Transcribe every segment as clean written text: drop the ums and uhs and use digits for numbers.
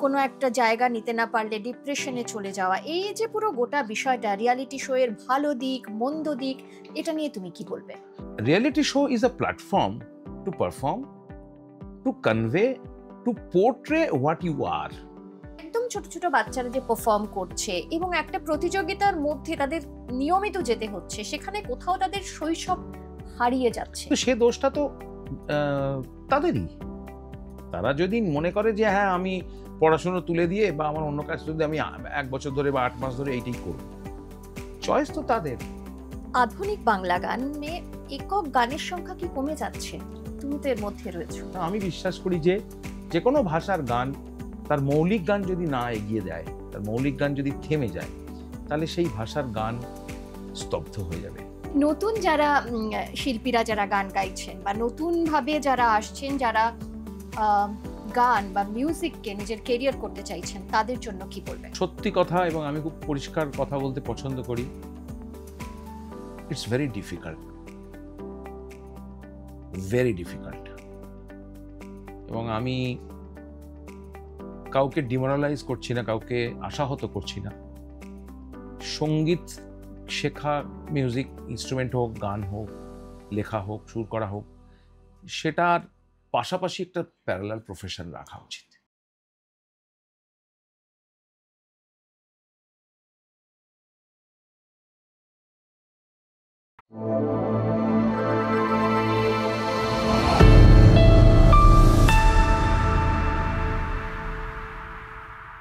কোনো একটা জায়গা নিতে না পারলে ডিপ্রেশনে চলে যাওয়া, এই যে পুরো গোটা বিষয়টা রিয়ালিটি শো এর ভালো দিক মন্দ দিক, এটা নিয়ে তুমি কি বলবে? Reality show is a platform to perform, to convey, to portray what you are. একদম ছোট ছোট বাচ্চারা যে পারফর্ম করছে এবং একটা প্রতিযোগিতার মধ্যে তাদের নিয়মিত যেতে হচ্ছে, সেখানে কোথাও তাদের শৈশব হারিয়ে যাচ্ছে। তো সে দোষটা তো তাদেরই। তারা যদি মনে করে যে হ্যাঁ আমি পড়াশোনা তুলে দিয়ে বা আমার অন্য কাজ তুলে দিয়ে আমি 1 বছর ধরে বা 8 মাস ধরে এইটাই করব, চয়েস তো তাদের। আধুনিক বাংলা গানে একক গানের সংখ্যা কি কমে যাচ্ছে? তুমি তো এর মধ্যে রয়েছো। আমি বিশ্বাস করি যে যে কোনো ভাষার গান, তার মৌলিক গান যদি না এগিয়ে দেয়, তার মৌলিক গান যদি থেমে যায়, তাহলে সেই ভাষার গান স্তব্ধ হয়ে যাবে। নতুন যারা শিল্পীরা যারা গান গাইছেন বা নতুন ভাবে যারা আসছেন, যারা গান বা মিউজিককে নিজের কেরিয়ার করতে চাইছেন, তাদের জন্য কি বলবেন? সত্যি কথা, এবং আমি খুব পরিষ্কার কথা বলতে পছন্দ করি, it's very difficult, very difficult. এবং আমি কাউকে ডিমোরালাইজ করছি না, কাউকে আশাহত করছি না। সঙ্গীত শেখা, মিউজিক ইনস্ট্রুমেন্ট হোক, গান হোক, লেখা হোক, সুর করা হোক, সেটার পাশাপাশি একটা প্যারালাল প্রফেশন রাখা উচিত।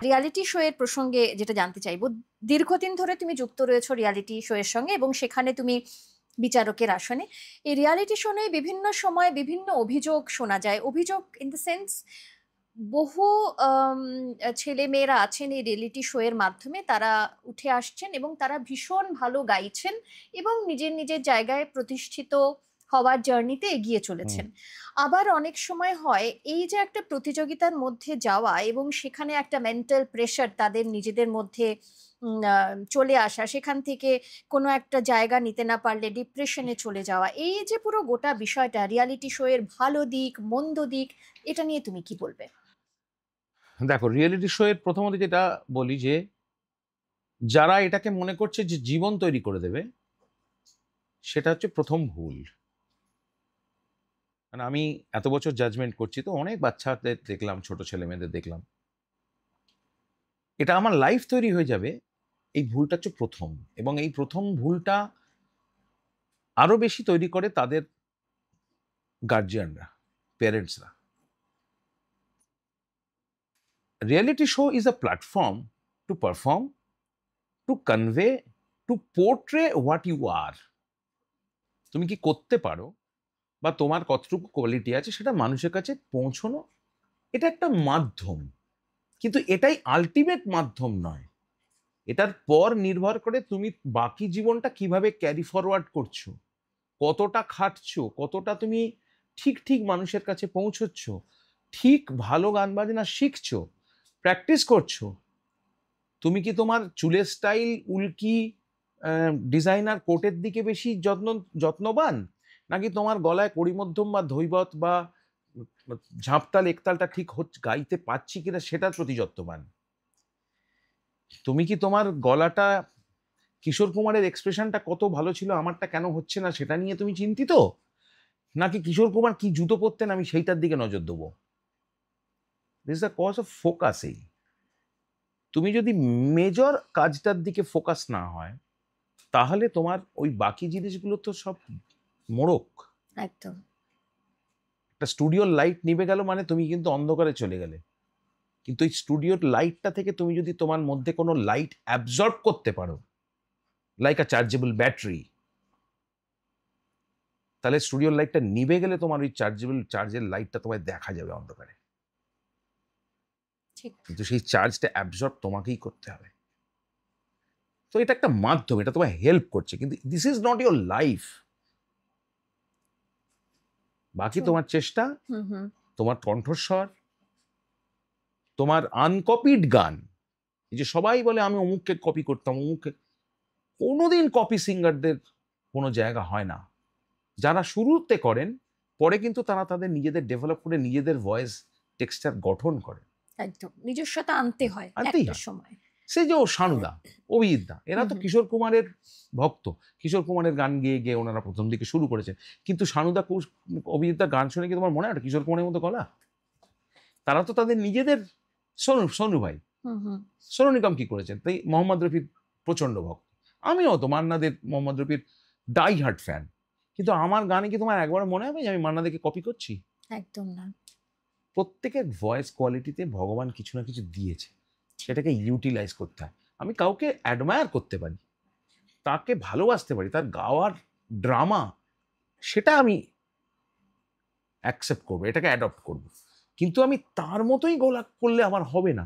রিয়ালিটি শো এর প্রসঙ্গে যেটা জানতে চাইবো, দীর্ঘদিন ধরে তুমি যুক্ত রয়েছো রিয়ালিটি শো এর সঙ্গে এবং সেখানে তুমি বিচারকের আসনে। এই রিয়ালিটি শো নিয়ে বিভিন্ন সময় বিভিন্ন অভিযোগ শোনা যায়। অভিযোগ ইন দ্য সেন্স, বহু ছেলেমেয়েরা আছেন এই রিয়েলিটি শো এর মাধ্যমে, তারা উঠে আসছেন এবং তারা ভীষণ ভালো গাইছেন এবং নিজের নিজের জায়গায় প্রতিষ্ঠিত হওয়ার জার্নিতে এগিয়ে চলেছেন। আবার অনেক সময় হয় এই যে একটা প্রতিযোগিতার মধ্যে যাওয়া এবং সেখানে একটা মেন্টাল প্রেশার তাদের নিজেদের মধ্যে চলে আসা, সেখান থেকে কোনো একটা জায়গা নিতে না পারলে ডিপ্রেশনে চলে যাওয়া, এই যে পুরো গোটা বিষয়টা রিয়ালিটি শো এর ভালো দিক মন্দ দিক, এটা নিয়ে তুমি কি বলবে? দেখো, রিয়েলিটি শো এর প্রথমত যেটা বলি যে যারা এটাকে মনে করছে যে জীবন তৈরি করে দেবে, সেটা হচ্ছে প্রথম ভুল। মানে আমি এত বছর জাজমেন্ট করছি, তো অনেক বাচ্চাদের দেখলাম, ছোট ছেলে মেয়েদের দেখলাম, এটা আমার লাইফ তৈরি হয়ে যাবে, এই ভুলটা হচ্ছে প্রথম। এবং এই প্রথম ভুলটা আরো বেশি তৈরি করে তাদের গার্জিয়ানরা, পেরেন্টসরা। Reality show is a platform to perform, to convey, to portray what you are. তুমি কি করতে পারো বা তোমার কতটুকু কোয়ালিটি আছে সেটা মানুষের কাছে পৌঁছানো, এটা একটা মাধ্যম। কিন্তু এটাই আলটিমেট মাধ্যম নয়। এটার পর নির্ভর করে তুমি বাকি জীবনটা কিভাবে ক্যারি ফরওয়ার্ড করছো, কতটা খাটছো, কতটা তুমি ঠিক ঠিক মানুষের কাছে পৌঁছচ্ছ, ঠিক ভালো গান বাজনা শিখছো, প্র্যাকটিস করছো। তুমি কি তোমার চুলের স্টাইল উল্কি ডিজাইনার কোটের দিকে বেশি যত্নবান, নাকি তোমার গলায় কড়িমধ্যম বা ধৈবত বা ঝাঁপতাল একতালটা ঠিক গাইতে পাচ্ছি কিনা সেটার প্রতি যত্নবান? তুমি কি তোমার গলাটা, কিশোর কুমারের এক্সপ্রেশনটা কত ভালো ছিল, আমারটা কেন হচ্ছে না সেটা নিয়ে তুমি চিন্তিত, নাকি কিশোর কুমার কি জুতো পরতেন আমি সেইটার দিকে নজর দেবো? This is the cause of focusing. তুমি যদি মেজর কাজটার দিকে ফোকাস না হয়, তাহলে তোমার ওই বাকি জিনিসগুলো তো সব মোড়ক। একদম। একটা স্টুডিওর লাইট নিভে গেল মানে তুমি কিন্তু অন্ধকারে চলে গেলে। কিন্তু এই স্টুডিওর লাইটটা থেকে তুমি যদি তোমার মধ্যে কোনো লাইট অ্যাবজর্ব করতে পারো, লাইক আ চার্জেবল ব্যাটারি, তাহলে স্টুডিওর লাইটটা নিভে গেলে তোমার ওই চার্জের লাইটটা তোমায় দেখা যাবে অন্ধকারে। ঠিক। কিন্তু সেই চার্জটা অ্যাবজর্ব তোমাকেই করতে হবে। তো এটা একটা মাধ্যম, এটা তোমায় হেল্প করছে, কিন্তু this is not your life. বাকি তোমার চেষ্টা, হুম হুম। তোমার কণ্ঠস্বর, তোমার আনকপিড গান। এই যে সবাই বলে আমি অমুককে কপি করতাম, অমুককে, কোনোদিন কপি সিঙ্গারদের কোনো জায়গা হয় না। যারা শুরুতে করেন, পরে কিন্তু তারা তাদের নিজেদের ডেভেলপ করে নিজেদের ভয়েস টেক্সচার গঠন করে। একদম নিজস্বতা আনতে হয় আনতেই একটা হয়। সময়। সে যে ও সানুদা, অভিজিৎ দা, এরা হুম, তো হুম। কিশোর কুমারের ভক্ত। কিশোর কুমারের গান গেয়ে গেয়ে ওনারা প্রথম দিকে শুরু করেছেন। কিন্তু সানুদা, অভিজিৎ দার গান শুনে কি তোমার মনে হয় ওটা কিশোর কুমারের মতো গলা? তারা তো তাদের নিজেদের, সোনু ভাই, হুম, হুম। সোনু নিগম কি করেছেন? তাই মোহাম্মদ রফির প্রচন্ড ভক্ত। আমিও তো মান্না দের, মোহাম্মদ রফির ডাই হার্ট ফ্যান। কিন্তু আমার গানে কি তোমার একবার মনে হবে যে আমি মান্না দেকে কপি করছি? একদম না। প্রত্যেকের ভয়েস কোয়ালিটিতে ভগবান কিছু না কিছু দিয়েছে, ঠিক। সেটাকে ইউটিলাইজ করতে হয়। আমি কাউকে অ্যাডমায়ার করতে পারি, তাকে ভালোবাসতে পারি, তার গাওয়ার ড্রামা সেটা আমি অ্যাকসেপ্ট করবো, এটাকে অ্যাডপ্ট করব। কিন্তু আমি তার মতোই গলা করলে আমার হবে না।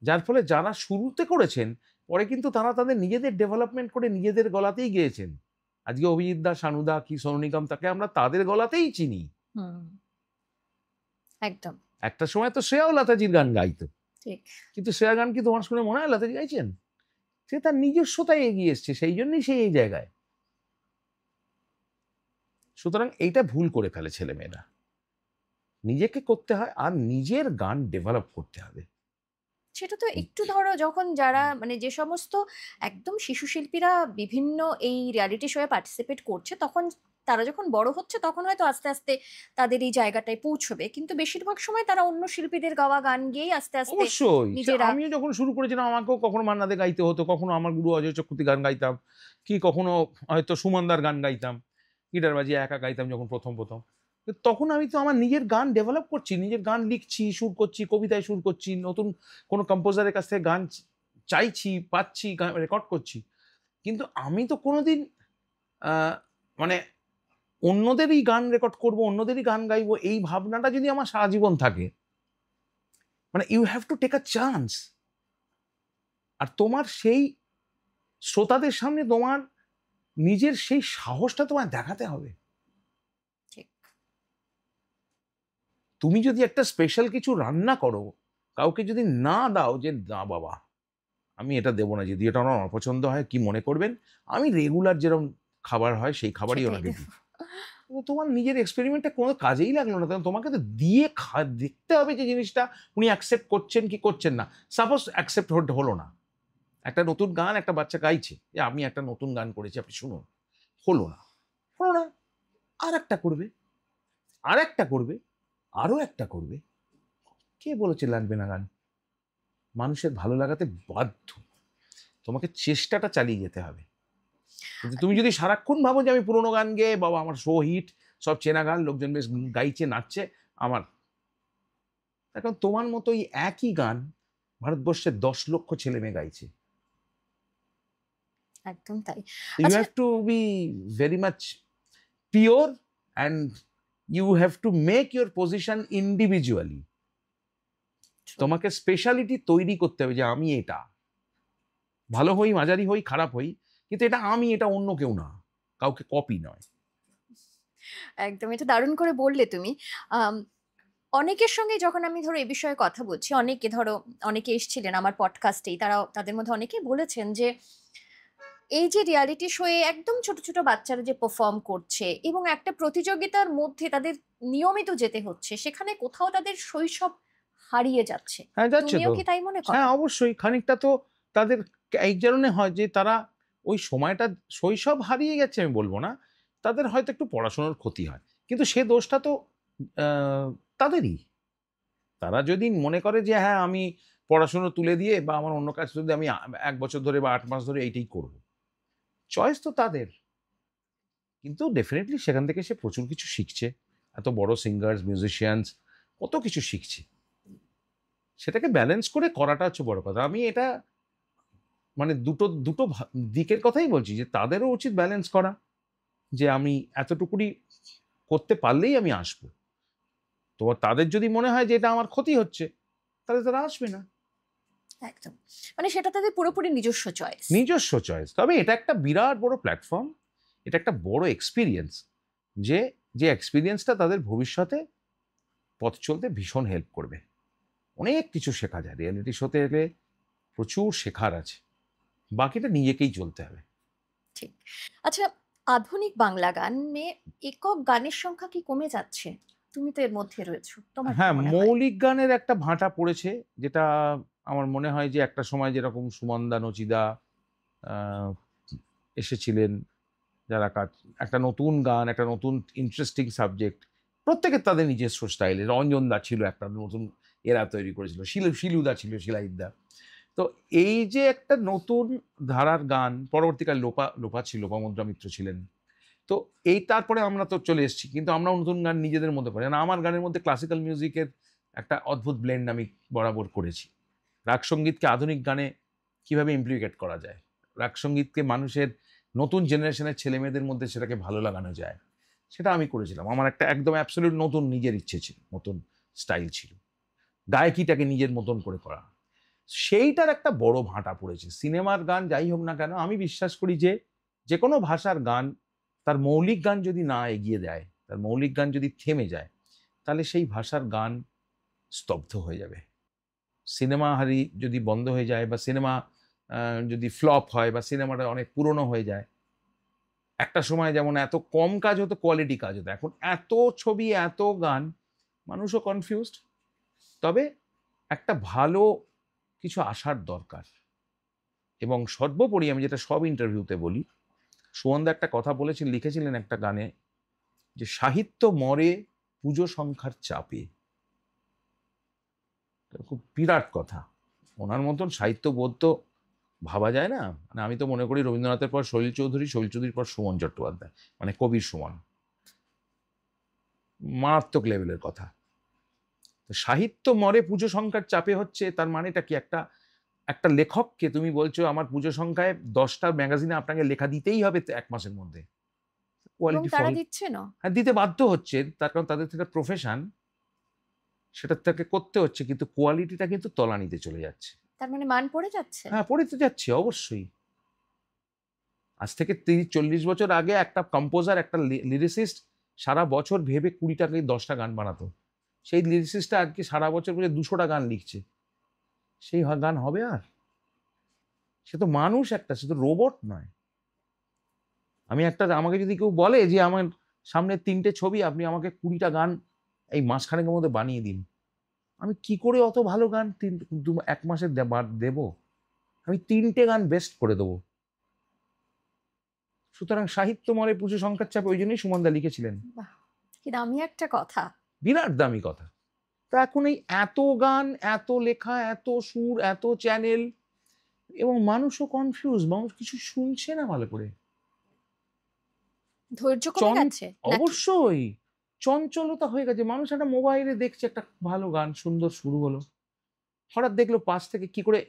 যার ফলে যারা শুরুতে করেছেন, পরে কিন্তু তারা তাদের নিজেদের ডেভেলপমেন্ট করে নিজেদের গলাতেই গেয়েছেন। আজকে অভিজিৎ দা, সানুদা কি সোনু নিগম, তাকে আমরা তাদের গলাতেই চিনি। হুম, একদম একটা সময় তো শ্রেয়াও লতাজির গান গাইতো, ঠিক। কিন্তু শ্রেয়া গান কি তোমার শুনে মনে হয় লতাজি গাইছেন? সে তার নিজস্বতায় এগিয়ে এসছে, সেই জন্যই সে এই জায়গায়। সুতরাং এইটা ভুল করে ফেলে ছেলেমেয়েরা। নিজেকে করতে হয় আর নিজের গান ডেভেলপ করতে হবে। সেটা তো একটু ধরো যখন যারা মানে যে সমস্ত একদম শিশু শিল্পীরা বিভিন্ন এই রিয়ালিটি শোয়ে পার্টিসিপেট করছে, তখন তারা যখন বড় হচ্ছে তখন হয়তো আস্তে আস্তে তাদের এই জায়গাটায় পৌঁছবে, কিন্তু বেশিরভাগ সময় তারা অন্য শিল্পীদের গাওয়া গান গেয়েই আস্তে আস্তে অবশ্যই, সে নিজেরা। আমিও যখন শুরু করেছিলাম আমাকেও কখনো মান্না দে গাইতে হতো, কখনো আমার গুরু অজয় চক্রবর্তী গান গাইতাম, কি কখনো হয়তো সুমনদার গান গাইতাম, গিটার বাজিয়ে একা গাইতাম যখন প্রথম প্রথম। তো তখন আমি তো আমার নিজের গান ডেভেলপ করছি, নিজের গান লিখছি, সুর করছি, কবিতায় সুর করছি, নতুন কোনো কম্পোজারের কাছ থেকে গান চাইছি, পাচ্ছি, রেকর্ড করছি। কিন্তু আমি তো কোনোদিন আহ, মানে অন্যদেরই গান রেকর্ড করব, অন্যদেরই গান গাইবো, এই ভাবনাটা যদি আমার সারা জীবন থাকে, মানে you have to take a chance. আর তোমার সেই শ্রোতাদের সামনে তোমার নিজের সেই সাহসটা তোমায় দেখাতে হবে। ঠিক। তুমি যদি একটা স্পেশাল কিছু রান্না করো, কাউকে যদি না দাও যে না বাবা আমি এটা দেবো না, যদি এটা আমার অপছন্দ হয় কি মনে করবেন, আমি রেগুলার যেরকম খাবার হয় সেই খাবারই সেটাই ওনাকে দেখো। দিই। তো তোমার নিজের এক্সপেরিমেন্টটা কোনো কাজেই লাগলো না, কারণ তোমাকে তো দিয়ে দেখতে হবে যে জিনিসটা উনি অ্যাকসেপ্ট করছেন কি করছেন না। সাপোজ অ্যাকসেপ্ট হলো না, একটা নতুন গান একটা বাচ্চা গাইছে যে আমি একটা নতুন গান করেছি আপনি শুনুন, হলো না, হলো না, আর একটা করবে, আর একটা করবে, আরো একটা করবে। কে বলেছে লাগবে না গান? মানুষের ভালো লাগাতে বাধ্য, তোমাকে চেষ্টাটা চালিয়ে যেতে হবে। কিন্তু তুমি যদি সারাক্ষণ ভাবো যে আমি পুরোনো গান গেয়ে বাবা আমার শো হিট, সব চেনা গান, লোকজন বেশ গাইছে নাচছে আমার, এখন তোমার মতো এই একই গান ভারতবর্ষের 10 লক্ষ ছেলে মেয়ে গাইছে। একদম তাই। ইউ আচ্ছা। Have to be very much pure and you have to make your position individually. তোমাকে স্পেশালিটি তৈরি করতে হবে যে আমি এটা, ভালো হই, মাঝারি হই, খারাপ হই, কিন্তু এটা আমি, এটা অন্য কেউ না, কাউকে কপি নয়। একদম এটা দারুণ করে বললে তুমি। আম, অনেকের সঙ্গে যখন আমি ধরো এ বিষয়ে কথা বলছি, অনেকে ধরো অনেকে এসেছিলেন আমার পডকাস্টেই, তারা তাদের মধ্যে অনেকেই বলেছেন যে এই যে রিয়ালিটি শোয়ে একদম ছোট ছোট বাচ্চারা যে পারফর্ম করছে এবং একটা প্রতিযোগিতার মধ্যে তাদের নিয়মিত যেতে হচ্ছে, সেখানে কোথাও তাদের শৈশব হারিয়ে যাচ্ছে। হ্যাঁ, যাচ্ছে তুমিও তো। কি তাই মনে করো? হ্যাঁ, অবশ্যই খানিকটা তো তাদের এই কারণে হয় যে তারা ওই সময়টা শৈশব হারিয়ে গেছে আমি বলব না। তাদের হয়তো একটু পড়াশোনার ক্ষতি হয়। কিন্তু সে দোষটা তো আ তাদেরই। তারা যদি মনে করে যে হ্যাঁ, আমি পড়াশোনা তুলে দিয়ে বা আমার অন্য কাজ তুলে দিয়ে আমি ১ বছর ধরে বা ৮ মাস ধরে এইটাই করব। চয়েস তো তাদের। কিন্তু ডেফিনিটলি সেখান থেকে সে প্রচুর কিছু শিখছে। এত বড় সিঙ্গার্স, মিউজিশিয়ানস কত কিছু শিখছে। সেটাকে ব্যালেন্স করে করাটা হচ্ছে বড় কথা। আমি এটা মানে দুটো দিকের কথাই বলছি যে তাদেরও উচিত ব্যালেন্স করা। যে আমি এতটুকুনি করতে পারলেই আমি আসবো। তো তাদের যদি মনে হয় যে এটা আমার ক্ষতি হচ্ছে, তাহলে তারা আসবে না। একদম, মানে সেটা তাদের পুরোপুরি নিজস্ব চয়েস। নিজস্ব চয়েস। তবে এটা একটা বিরাট বড় প্ল্যাটফর্ম। এটা একটা বড় এক্সপেরিয়েন্স। যে, যে এক্সপেরিয়েন্সটা তাদের ভবিষ্যতে পথ চলতে ভীষণ হেল্প করবে। অনেক কিছু শেখা যায়। রিয়েলিটি শোতে এলে প্রচুর শেখার আছে। বাকিটা নিজেকেই চলতে হবে। ঠিক। আচ্ছা, আধুনিক বাংলা গানে একক গানের সংখ্যা কি কমে যাচ্ছে? তুমি তো এর মধ্যে রয়েছো, তোমার কি হ্যাঁ, মনে হয়? মৌলিক গানের একটা ভাঁটা পড়েছে, যেটা আমার মনে হয় যে একটা সময় যেরকম সুমনদা, নচিদা আহ, এসেছিলেন, যারা কাজ, একটা নতুন গান, একটা নতুন ইন্টারেস্টিং সাবজেক্ট, প্রত্যেকের তাদের নিজস্ব স্টাইলে। রঞ্জন দা ছিল একটা নতুন এরা তৈরি করেছিল, শিলুদা ছিল, শিলাইদা। তো এই যে একটা নতুন ধারার গান, পরবর্তীকালে লোপা লোপা ছিল, লোপামুদ্রা মিত্র ছিলেন। তো এই তারপরে আমরা তো চলে এসেছি, কিন্তু আমরা নতুন গান নিজেদের মধ্যে করি না। আমার গানের মধ্যে ক্লাসিক্যাল মিউজিকের একটা অদ্ভুত ব্লেন্ড আমি বরাবর করেছি। রাগ সঙ্গীতকে আধুনিক গানে কিভাবে ইমপ্লিকেট করা যায়, রাগ সঙ্গীতকে মানুষের নতুন জেনারেশনের ছেলে মেয়েদের মধ্যে সেটাকে ভালো লাগানো যায়, সেটা আমি করেছিলাম। আমার একটা একদম অ্যাবসলিউট নতুন নিজের ইচ্ছে ছিল, নতুন স্টাইল ছিল, গায়কিটাকে নিজের মতন করে করা। সেইটার একটা বড় ভাঁটা পড়েছে। সিনেমার গান যাই হোক না কেন, আমি বিশ্বাস করি যে যে কোনো ভাষার গান তার মৌলিক গান যদি না এগিয়ে দেয়, তার মৌলিক গান যদি থেমে যায়, তাহলে সেই ভাষার গান স্তব্ধ হয়ে যাবে। সিনেমা হারি যদি বন্ধ হয়ে যায়, বা সিনেমা যদি ফ্লপ হয়, বা সিনেমাটা অনেক পুরনো হয়ে যায়, একটা সময় যেমন এত কম কাজ হতো, কোয়ালিটি কাজ হতো, এখন এত ছবি, এত গান, মানুষও কনফিউজড। তবে একটা ভালো কিছু আসার দরকার। এবং সর্বোপরি আমি যেটা সব ইন্টারভিউতে বলি, সুমনদা একটা কথা বলেছিলেন, লিখেছিলেন একটা গানে, যে সাহিত্য মরে পুজো সংখ্যার চাপে। এটা খুব বিরাট কথা। ওনার মতন সাহিত্যবোধ তো ভাবা যায় না। মানে আমি তো মনে করি রবীন্দ্রনাথের পর সলিল চৌধুরী, সলিল চৌধুরীর পর সুমন চট্টোপাধ্যায়, মানে কবির সুমন, মারাত্মক লেভেলের কথা। তো সাহিত্য মরে পুজো সংখ্যার চাপে হচ্ছে, তার মানেটা কি? একটা একটা লেখককে তুমি বলছো আমার পুজো সংখ্যায় 10টা ম্যাগাজিনে আপনাকে লেখা দিতেই হবে তো 1 মাসের মধ্যে, এবং কোয়ালিটি তারা ফল। দিচ্ছে না। হ্যাঁ, দিতে বাধ্য হচ্ছে, তার কারণ তাদের থেকে প্রফেশন, সেটা তাকে করতে হচ্ছে, কিন্তু কোয়ালিটিটা কিন্তু তলানিতে চলে যাচ্ছে। তার মানে মান পড়ে যাচ্ছে। হ্যাঁ, পড়ে তো যাচ্ছে অবশ্যই। আজ থেকে 30-40 বছর আগে একটা কম্পোজার, একটা লিরিসিস্ট সারা বছর ভেবে 20টা কি 10টা গান বানাতো। সেই লিরিসিস্টটা আজকে সারা বছর ভেবে 200টা গান লিখছে। সেই গান হবে আর? সে তো মানুষ একটা, সে তো রোবট নয়। আমাকে যদি কেউ বলে যে আমার সামনে 3টে ছবি, আপনি আমাকে 20টা গান এই মাসখানেকের মধ্যে বানিয়ে দিন, আমি কি করে অত ভালো গান 1 মাসে দেবো? আমি 3টে গান বেস্ট করে দেবো। সুতরাং সাহিত্য মরে পুজো সংখ্যার চাপে, ওই জন্যই সুমনদা লিখেছিলেন। বাহ, কি দামি একটা কথা। বিরাট দামি কথা। তা এখন এই এত গান, এত লেখা, এত সুর, এত চ্যানেল, এবং মানুষও কনফিউজ, মানুষ কিছু শুনছে না ভালো করে। ধৈর্য কমে চন গেছে নাকি? অবশ্যই চঞ্চলতা হয়ে গেছে। মানুষ একটা মোবাইলে দেখছে একটা ভালো গান, সুন্দর শুরু হলো, হঠাৎ দেখলো পাশ থেকে কি করে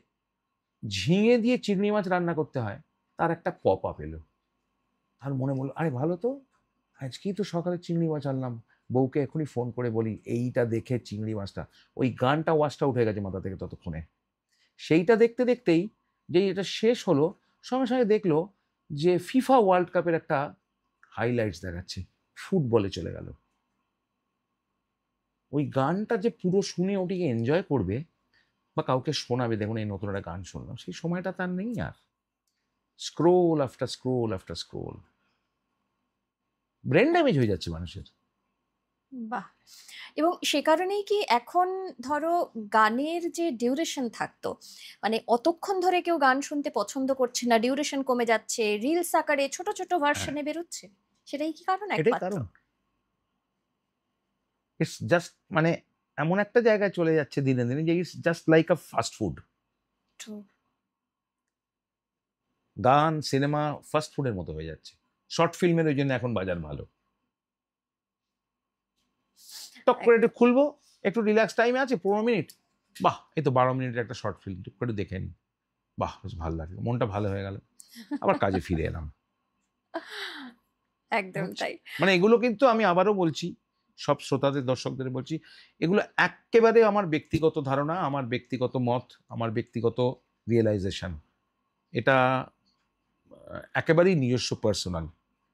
ঝিঙে দিয়ে চিংড়ি মাছ রান্না করতে হয়, তার একটা পপ আপ এলো। আর মনে বললো, আরে ভালো তো, আজকেই তো সকালে চিংড়ি মাছ আনলাম, বউকে এখনই ফোন করে বলি এইটা দেখে চিংড়ি মাছটা, ওই গানটা ওয়াশটা উঠে গেছে মাথা থেকে ততক্ষণে। সেইটা দেখতে দেখতেই যে এটা শেষ হলো, সঙ্গে সঙ্গে দেখলো যে ফিফা ওয়ার্ল্ড কাপের একটা হাইলাইটস দেখাচ্ছে, ফুটবলে চলে গেল। ওই গানটা যে পুরো শুনে ওটিকে এনজয় করবে, বা কাউকে শোনাবে, দেখুন এই নতুন একটা গান শুনলাম, সেই সময়টা তার নেই আর। Scroll after scroll after scroll, brain damage হয়ে যাচ্ছে মানুষের। বাহ। এবং সে কারণেই কি এখন ধরো গানের যে ডিউরেশন থাকতো, মানে অতক্ষণ ধরে কেউ গান শুনতে পছন্দ করছে না, ডিউরেশন কমে যাচ্ছে, রিলস আকারে ছোট ছোট হ্যাঁ, ভার্সনে বেরোচ্ছে, সেটাই কি কারণ এটাই একমাত্র? কারণ। ইটস জাস্ট, মানে এমন একটা জায়গায় চলে যাচ্ছে দিনে দিনে যে it's just like a fast food. True. গান, সিনেমা ফাস্ট ফুডের মতো হয়ে যাচ্ছে। শর্ট ফিল্মের ওই জন্য এখন বাজার ভালো। টক করে একটু খুলবো, একটু রিল্যাক্স টাইমে আছে 15 মিনিট, বাহ এই তো 12 মিনিটের একটা শর্ট ফিল্ম, টুক করে দেখে নিই, বাহ বেশ ভালো লাগলো, মনটা ভালো হয়ে গেল, আবার কাজে ফিরে এলাম। একদম হচ্ছে। তাই। মানে এগুলো কিন্তু আমি আবারও বলছি, সব শ্রোতাদের, দর্শকদের বলছি, এগুলো এক্কেবারে আমার ব্যক্তিগত ধারণা, আমার ব্যক্তিগত মত, আমার ব্যক্তিগত রিয়েলাইজেশন। এটা একেবারেই নিজস্ব পার্সোনাল।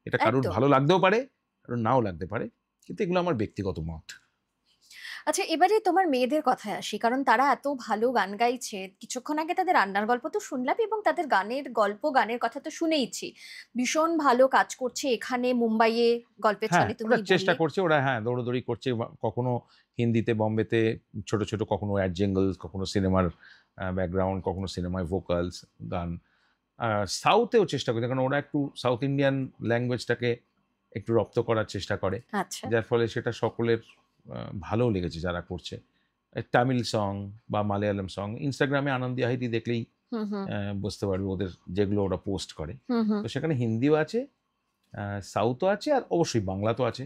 এটা কারোর একদম। ভালো লাগতেও পারে, কারোর নাও লাগতে পারে, কিন্তু এগুলো আমার ব্যক্তিগত মত। আচ্ছা, এবারে তোমার মেয়েদের কথায় আসি, কারণ তারা এত ভালো গান গাইছে। কিছুক্ষণ আগে তাদের রান্নার গল্প তো শুনলাম, এবং তাদের গানের গল্প, গানের কথা তো শুনেইছি। ভীষণ ভালো কাজ করছে এখানে মুম্বাইয়ে, গল্পের হ্যাঁ, ছলে তুমি ওরা চেষ্টা বললে। করছে, ওরা হ্যাঁ দৌড়াদৌড়ি করছে, কখনো হিন্দিতে বম্বেতে ছোট ছোট, কখনো অ্যাড জিঙ্গলস, কখনো সিনেমার ব্যাকগ্রাউন্ড, কখনো সিনেমায় ভোকালস গান। সাউথেও চেষ্টা করছে, কারণ ওরা একটু সাউথ ইন্ডিয়ান ল্যাঙ্গুয়েজটাকে একটু রপ্ত করার চেষ্টা করে, আচ্ছা। যার ফলে সেটা সকলের ভালো লেগেছে যারা করছে। তামিল সং বা মালায়ালাম সং, ইনস্টাগ্রামে আনন্দি আহিরি দেখলেই হুম হুম বুঝতে পারবে ওদের যেগুলো ওরা পোস্ট করে। হুম হুম তো সেখানে হিন্দিও আছে, সাউথও আছে, আর অবশ্যই বাংলা তো আছে।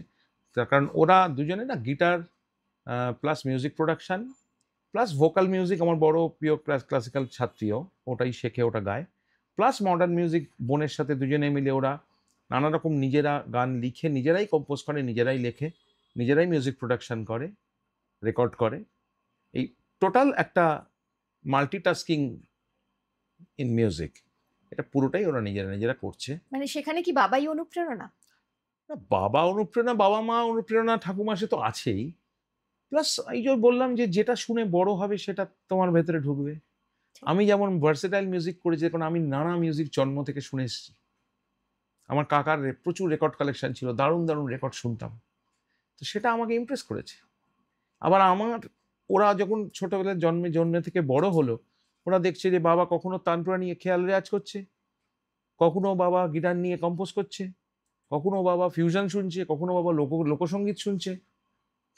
তার কারণ ওরা দুজনে না guitar plus music production plus vocal music, আমার বড় প্রিয় ক্লাসিক্যাল ছাত্রীও ওটাই শেখে, ওটা গায়, প্লাস মডার্ন মিউজিক বোনের সাথে দুজনে মিলে ওরা নানা রকম নিজেরা গান লিখে, নিজেরাই কম্পোজ করে, নিজেরাই লেখে, নিজেরাই মিউজিক প্রোডাকশন করে, রেকর্ড করে। এই টোটাল একটা মাল্টিটাস্কিং ইন মিউজিক, এটা পুরোটাই ওরা নিজেরা নিজেরা করছে। মানে সেখানে কি বাবাই অনুপ্রেরণা? না, বাবা অনুপ্রেরণা, বাবা মা অনুপ্রেরণা, ঠাকুমা সে তো আছেই, প্লাস এই যে বললাম যে যেটা শুনে বড় হবে সেটা তোমার ভেতরে ঢুকবে। ঠিক। আমি যেমন ভার্সেটাইল মিউজিক করেছি, কারণ আমি নানা মিউজিক জন্ম থেকে শুনে এসেছি। আমার কাকার প্রচুর রেকর্ড কালেকশন ছিল, দারুণ দারুণ রেকর্ড শুনতাম, তো সেটা আমাকে ইমপ্রেস করেছে। আবার আমার, ওরা যখন ছোটবেলায় জন্মে থেকে বড় হলো, ওরা দেখছে যে বাবা কখনো তানপুরা নিয়ে খেয়াল রেয়াজ করছে, কখনো বাবা গিটার নিয়ে কম্পোজ করছে, কখনো বাবা ফিউশন শুনছে, কখনো বাবা লোকসঙ্গীত শুনছে।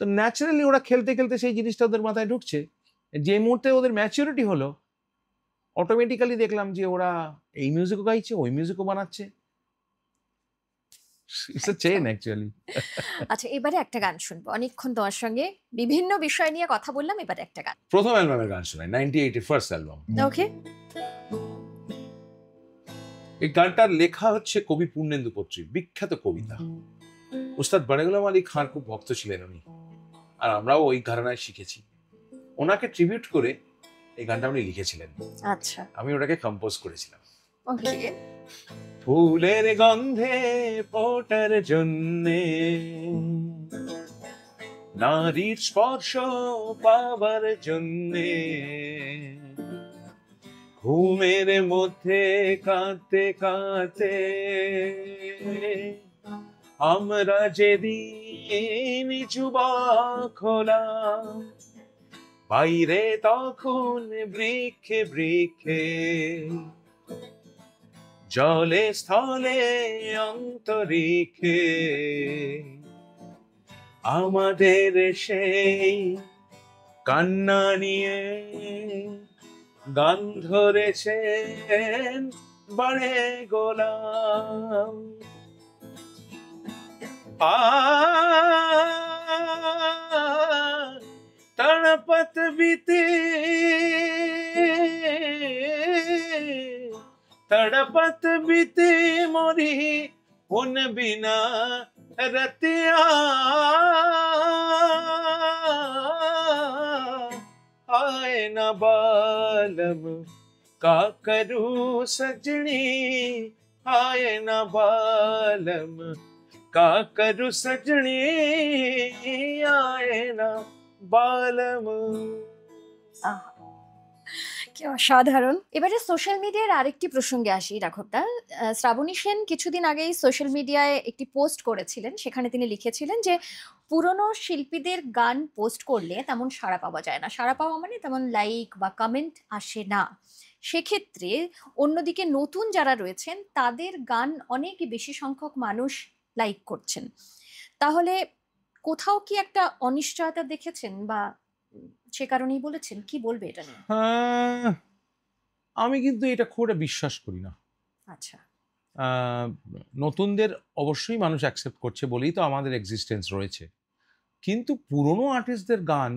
তো ন্যাচারালি ওরা খেলতে খেলতে সেই জিনিসটা ওদের মাথায় ঢুকছে। যে মুহূর্তে ওদের ম্যাচিউরিটি হলো, অটোমেটিক্যালি দেখলাম যে ওরা এই মিউজিকও গাইছে, ওই মিউজিকও বানাচ্ছে। It's a chain actually. আচ্ছা, এবারে একটা গান শুনবো। অনেকক্ষণ তোমার সঙ্গে বিভিন্ন বিষয় নিয়ে কথা বললাম, এবারে একটা গান। প্রথম অ্যালবামের গান শোনাই, 98 এর ফার্স্ট অ্যালবাম। ওকে। এই গানটার লেখা হচ্ছে কবি পূর্ণেন্দু পত্রী, বিখ্যাত কবিতা। উস্তাদ বানেগুলাম আলী খান খুব ভক্ত ছিলেন উনি, আর আমরাও ওই ঘরানায় শিখেছি। ওনাকে ট্রিবিউট করে এই গানটা উনি লিখেছিলেন, আচ্ছা। আমি ওটাকে কম্পোজ করেছিলাম। ওকে। ফুলের গন্ধে ফোটার জন্যে, নারীর স্পর্শ পাবার জন্যে, ঘুমের মধ্যে কাঁদতে কাঁদতে আমরা যেদিন যুবক হলাম, বাইরে তখন বৃক্ষে বৃক্ষে, জলে স্থলে অন্তরিক্ষে, আমাদের সেই কান্না নিয়ে গান ধরেছেন বাড়ে গোলাম। तड़पत बीते, तड़पत बीते मोरी उन बिना रतिया, आए न बालम का करूं सजनी, आए न बालम का करूं सजनी, आए न बालम। আহ, কি অসাধারণ। এবারে সোশ্যাল মিডিয়ার আরেকটি প্রসঙ্গে আসি রাঘবদা। শ্রাবণী সেন কিছুদিন আগেই সোশ্যাল মিডিয়ায় একটি পোস্ট করেছিলেন, সেখানে তিনি লিখেছিলেন যে পুরনো শিল্পীদের গান পোস্ট করলে তেমন সাড়া পাওয়া যায় না, সাড়া পাওয়া মানে তেমন লাইক বা কমেন্ট আসে না। সেক্ষেত্রে অন্যদিকে নতুন যারা রয়েছেন তাদের গান অনেক বেশি সংখ্যক মানুষ লাইক করছেন। তাহলে কোথাও কি একটা অনিশ্চয়তা দেখেছেন, বা সে কারণেই বলেছেন? কি বলবে এটা নিয়ে? আমি কিন্তু এটা খুব একটা বিশ্বাস করি না। আচ্ছা। আহ, নতুনদের অবশ্যই মানুষ অ্যাকসেপ্ট করছে বলেই তো আমাদের এক্সিস্টেন্স রয়েছে, কিন্তু পুরনো আর্টিস্টদের গান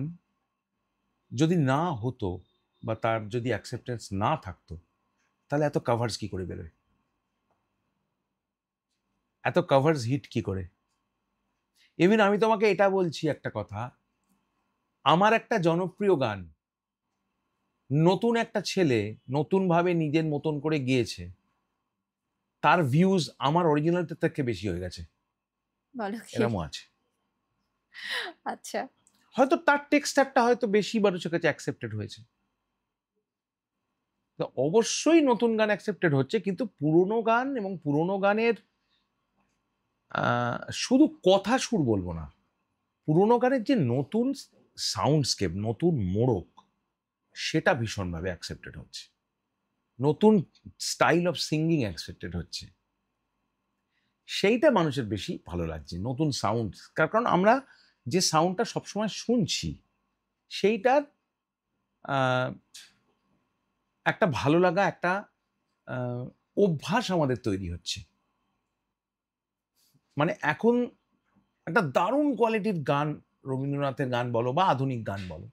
যদি না হতো বা তার যদি অ্যাকসেপ্টেন্স না থাকতো, তাহলে এত কাভার্স কি করে বেরোয়, এত কাভার্স হিট কি করে? ইভেন আমি তোমাকে এটা বলছি একটা কথা, আমার একটা জনপ্রিয় গান নতুন একটা ছেলে নতুনভাবে নিজের মতন করে গিয়েছে, তার ভিউজ আমার অরিজিনালটার থেকে বেশি হয়ে গেছে, বলো কি? এরকমও আছে। আচ্ছা। হয়তো তার টেক্সচারটা হয়তো বেশি মানুষের কাছে অ্যাকসেপ্টেড হয়েছে। তো অবশ্যই নতুন গান অ্যাকসেপ্টেড হচ্ছে, কিন্তু পুরোনো গান এবং পুরোনো গানের শুধু কথা সুর বলবো না, পুরোনো গানের যে নতুন সাউন্ডস্কেপ, নতুন মোড়ক, সেটা ভীষণভাবে অ্যাকসেপ্টেড হচ্ছে। নতুন স্টাইল অফ সিঙ্গিং অ্যাকসেপ্টেড হচ্ছে, সেইটা মানুষের বেশি ভালো লাগছে। নতুন সাউন্ড, কারণ আমরা যে সাউন্ডটা সবসময় শুনছি সেইটার একটা ভালো লাগা, একটা অভ্যাস আমাদের তৈরি হচ্ছে। মানে এখন একটা দারুণ কোয়ালিটির গান, রবীন্দ্রনাথের গান বলো বা আধুনিক গান বলো,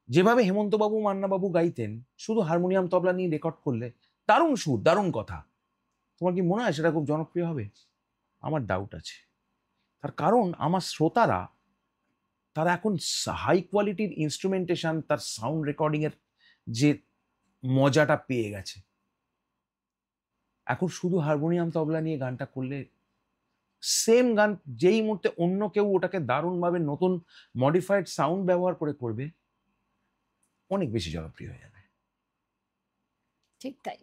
যেভাবে হেমন্তবাবু মান্নাবাবু গাইতেন, শুধু হারমোনিয়াম তবলা নিয়ে রেকর্ড করলে দারুণ সুর, দারুণ কথা, তোমার কি মনে হয় সেটা খুব জনপ্রিয় হবে? আমার ডাউট আছে। তার কারণ আমার শ্রোতারা, তারা এখন হাই কোয়ালিটির ইনস্ট্রুমেন্টেশন, তার সাউন্ড রেকর্ডিং এর যে মজাটা পেয়ে গেছে। এখন শুধু হারমোনিয়াম তবলা নিয়ে গানটা করলে, সেম গান যেই মুহূর্তে অন্য কেউ ওটাকে দারুণভাবে নতুন মডিফাইড সাউন্ড ব্যবহার করে করবে, অনেক বেশি জনপ্রিয় হয়ে যাবে। ঠিক তাই।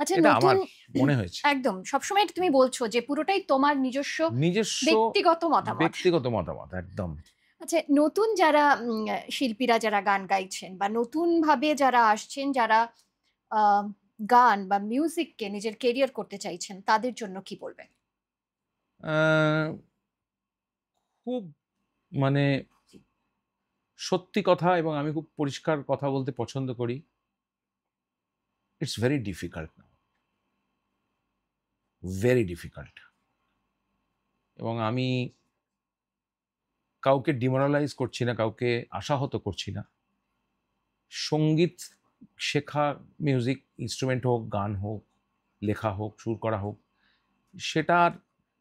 আচ্ছা, এটা আমার নতুন মনে হয়েছে। একদম সবসময় তুমি বলছো যে পুরোটাই তোমার নিজস্ব ব্যক্তিগত মতামত একদম। আচ্ছা, নতুন যারা শিল্পীরা যারা গান গাইছেন বা নতুন ভাবে যারা আসছেন, যারা গান বা মিউজিককে নিজের কেরিয়ার করতে চাইছেন, তাদের জন্য কি বলবেন? খুব মানে সত্যি কথা, এবং আমি খুব পরিষ্কার কথা বলতে পছন্দ করি। It's very difficult now, very difficult. এবং আমি কাউকে ডিমোরালাইজ করছি না, কাউকে আশাহত করছি না। সঙ্গীত শেখা, মিউজিক ইনস্ট্রুমেন্ট হোক, গান হোক, লেখা হোক, সুর করা হোক, সেটার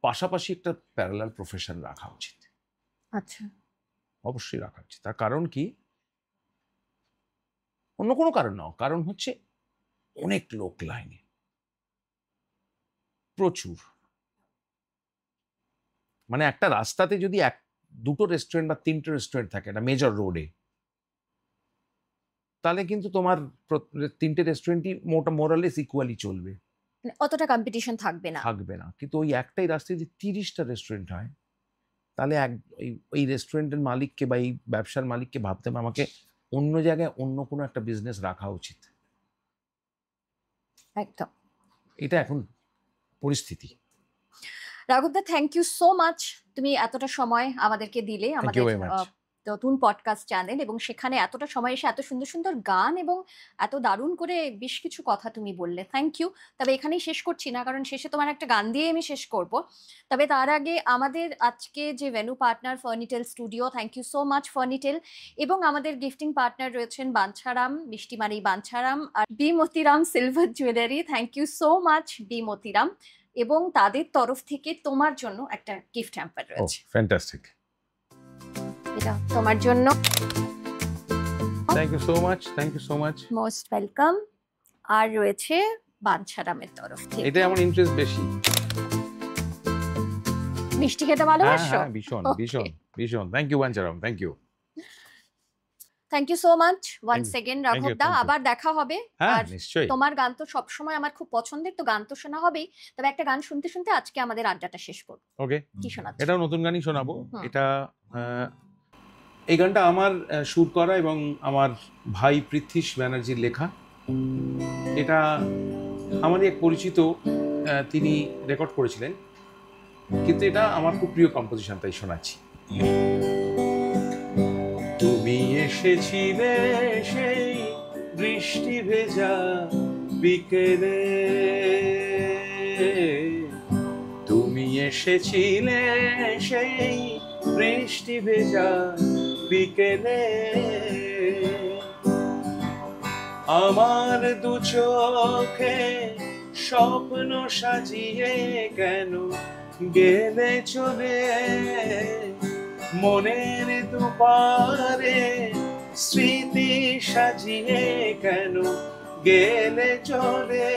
পাশাপাশি একটা প্যারালাল প্রফেশন রাখা উচিত। আচ্ছা, অবশ্যই রাখা উচিত। তার কারণ কি? অন্য কোনো কারণ না, কারণ হচ্ছে অনেক লোক লাইনে, প্রচুর। মানে একটা রাস্তাতে যদি দুটো রেস্টুরেন্ট বা তিনটে রেস্টুরেন্ট থাকে একটা মেজর রোডে, তাহলে কিন্তু তোমার তিনটে রেস্টুরেন্টই মোরালেস ইকুয়ালি চলবে, মানে অতটা কম্পিটিশন থাকবে না। কিন্তু ওই একটাই রাস্তায় যদি 30টা রেস্টুরেন্ট হয়, তাহলে ওই রেস্টুরেন্টের মালিককে বা এই ব্যবসার মালিককে ভাবতে হবে, আমাকে অন্য জায়গায় অন্য কোনো একটা বিজনেস রাখা উচিত। একদম। এটা এখন পরিস্থিতি। রাঘবদা, থ্যাংক ইউ সো মাচ, তুমি এতটা সময় আমাদেরকে দিলে, আমাদের নতুন পডকাস্ট চ্যানেল, এবং সেখানে এতটা সময় এসে এত সুন্দর সুন্দর গান এবং এত দারুণ করে বেশ কিছু কথা তুমি বললে। Thank you. তবে এখানেই শেষ করছি না, কারণ শেষে তোমার একটা গান দিয়ে আমি শেষ করব। তবে তার আগে আমাদের আজকে যে venue partner Furnitel studio, thank you so much Furnitel, এবং আমাদের গিফটিং পার্টনার রয়েছেন বাঞ্ছারাম, মিষ্টিমারি বাঞ্ছারাম আর B Motiram silver jewellery. Thank you so much B Motiram, এবং তাদের তরফ থেকে তোমার জন্য একটা গিফট হ্যাম্পার রয়েছে। ফ্যান্টাস্টিক, এটা তোমার জন্য। Thank you so much, most welcome. আর রয়েছে বাঞ্ছারামের তরফ থেকে। এটা আমার ইন্টারেস্ট বেশি। মিষ্টি খেতে ভালোবাসো? হ্যাঁ, ভীষণ ভীষণ ভীষণ। Thank you Banchharam, thank you. Thank you so much once again রাঘবদা। আবার দেখা হবে। আর নিশ্চয়ই, তোমার গান তো সবসময় আমার খুব পছন্দের, তো গান তো শোনা হবেই। তবে একটা গান শুনতে শুনতে আজকে আমাদের আড্ডাটা শেষ করব। ওকে, কি শোনাচ্ছ? এটাও নতুন গানই শোনাবো। এটা এই গানটা আমার সুর করা এবং আমার ভাই পৃথ্বীশ ব্যানার্জির লেখা। এটা আমারই এক পরিচিত, তিনি রেকর্ড করেছিলেন, কিন্তু এটা আমার খুব প্রিয় কম্পোজিশন, তাই শোনাচ্ছি। তুমি এসেছিলে সেই বৃষ্টি ভেজা বিকেলে, তুমি এসেছিলে সেই বৃষ্টি ভেজা বিকেলে, আমার দু চোখে স্বপ্ন সাজিয়ে কেন গেলে চলে, মনের দুপারে স্মৃতি সাজিয়ে কেন গেলে চলে,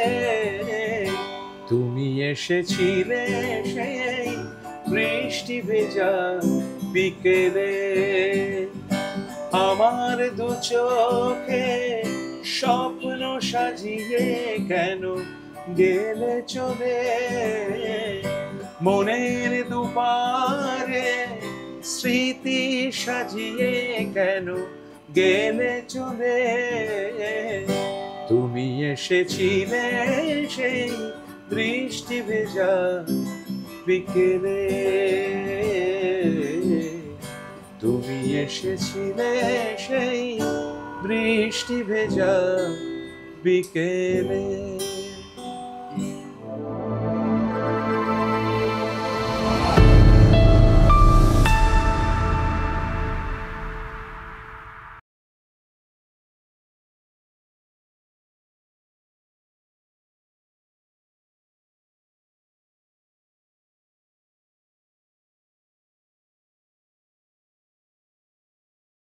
তুমি এসেছিলে সেই বৃষ্টি ভেজা বিকেলে। আমার দু চোখে স্বপ্ন সাজিয়ে কেন গেলে চলে, মনের দুপারে স্মৃতি সাজিয়ে কেন গেলে চলে। তুমি এসেছিলে সেই বৃষ্টি ভেজা বিকেলে, তুমি এসেছিলে সেই বৃষ্টি ভেজা বিকেলে।